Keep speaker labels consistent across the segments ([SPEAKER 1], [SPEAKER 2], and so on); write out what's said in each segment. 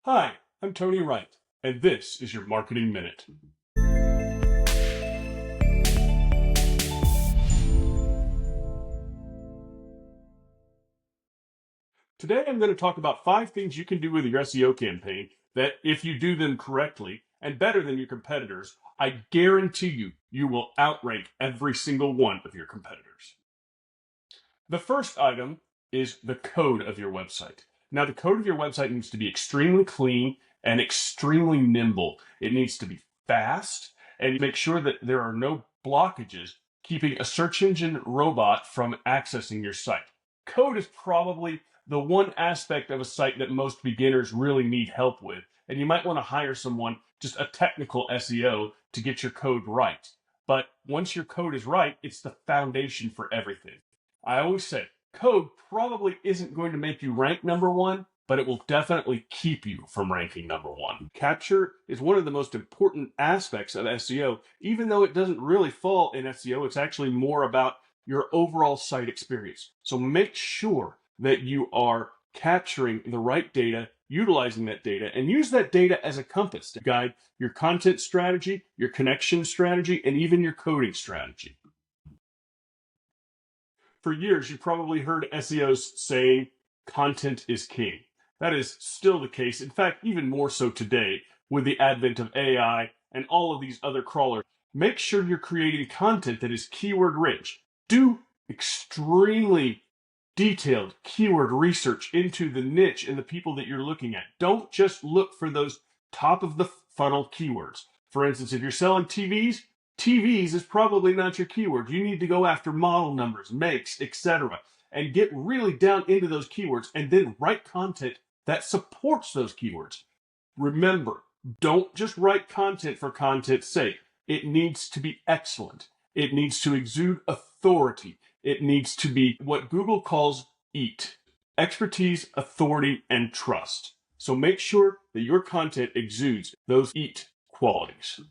[SPEAKER 1] Hi, I'm Tony Wright, and this is your Marketing Minute. Today I'm going to talk about 5 things you can do with your SEO campaign that, if you do them correctly and better than your competitors, I guarantee you will outrank every single one of your competitors. The first item is the code of your website. Now, the code of your website needs to be extremely clean and extremely nimble. It needs to be fast, and make sure that there are no blockages keeping a search engine robot from accessing your site. Code is probably the one aspect of a site that most beginners really need help with, and you might want to hire someone, just a technical SEO, to get your code right. But once your code is right, it's the foundation for everything. I always say code probably isn't going to make you rank number one, but it will definitely keep you from ranking number one. Capture is one of the most important aspects of SEO. Even though it doesn't really fall in SEO, it's actually more about your overall site experience. So make sure that you are capturing the right data, utilizing that data, and use that data as a compass to guide your content strategy, your connection strategy, and even your coding strategy. For years, you've probably heard SEOs saying content is king. That is still the case. In fact, even more so today with the advent of AI and all of these other crawlers. Make sure you're creating content that is keyword rich. Do extremely detailed keyword research into the niche and the people that you're looking at. Don't just look for those top of the funnel keywords. For instance, if you're selling TVs is probably not your keyword. You need to go after model numbers, makes, etc., and get really down into those keywords and then write content that supports those keywords. Remember, don't just write content for content's sake. It needs to be excellent. It needs to exude authority. It needs to be what Google calls EAT: expertise, authority, and trust. So make sure that your content exudes those EAT qualities.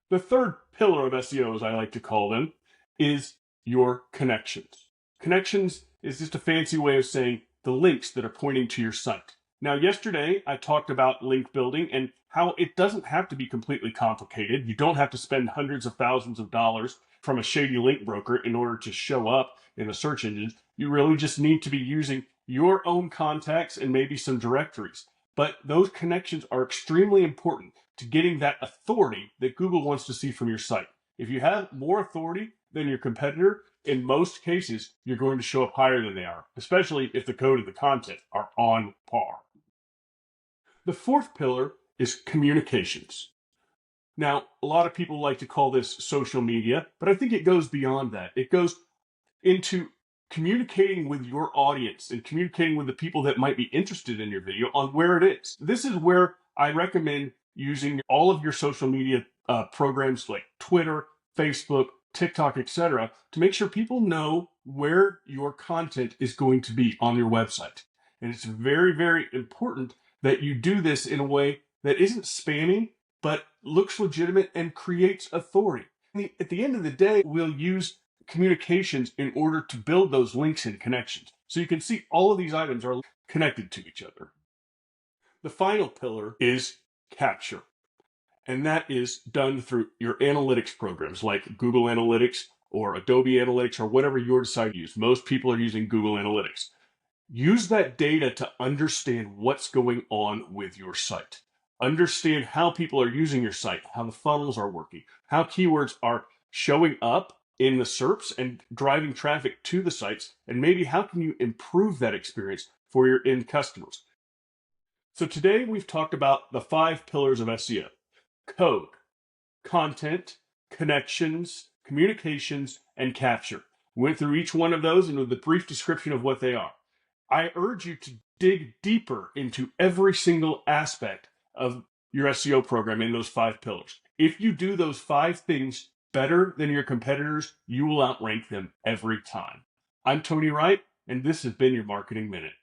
[SPEAKER 1] The third pillar of SEO, as I like to call them, is your connections. Connections is just a fancy way of saying the links that are pointing to your site. Now, yesterday I talked about link building and how it doesn't have to be completely complicated. You don't have to spend hundreds of thousands of dollars from a shady link broker in order to show up in the search engines. You really just need to be using your own contacts and maybe some directories. But those connections are extremely important to getting that authority that Google wants to see from your site. If you have more authority than your competitor, in most cases, you're going to show up higher than they are, especially if the code and the content are on par. The fourth pillar is communications. Now, a lot of people like to call this social media, but I think it goes beyond that. It goes into communicating with your audience and communicating with the people that might be interested in your video on where it is. This is where I recommend using all of your social media programs like Twitter, Facebook, TikTok, etc., to make sure people know where your content is going to be on your website. And it's very, very important that you do this in a way that isn't spammy, but looks legitimate and creates authority. At the end of the day, we'll use communications in order to build those links and connections. So you can see all of these items are connected to each other. The final pillar is capture. And that is done through your analytics programs like Google Analytics or Adobe Analytics or whatever you decide to use. Most people are using Google Analytics. Use that data to understand what's going on with your site. Understand how people are using your site, how the funnels are working, how keywords are showing up in the SERPs and driving traffic to the sites, and maybe how can you improve that experience for your end customers. So today we've talked about the 5 pillars of SEO: code, content, connections, communications, and capture. We went through each one of those and with a brief description of what they are. I urge you to dig deeper into every single aspect of your SEO program in those 5 pillars. If you do those 5 things better than your competitors, you will outrank them every time. I'm Tony Wright, and this has been your Marketing Minute.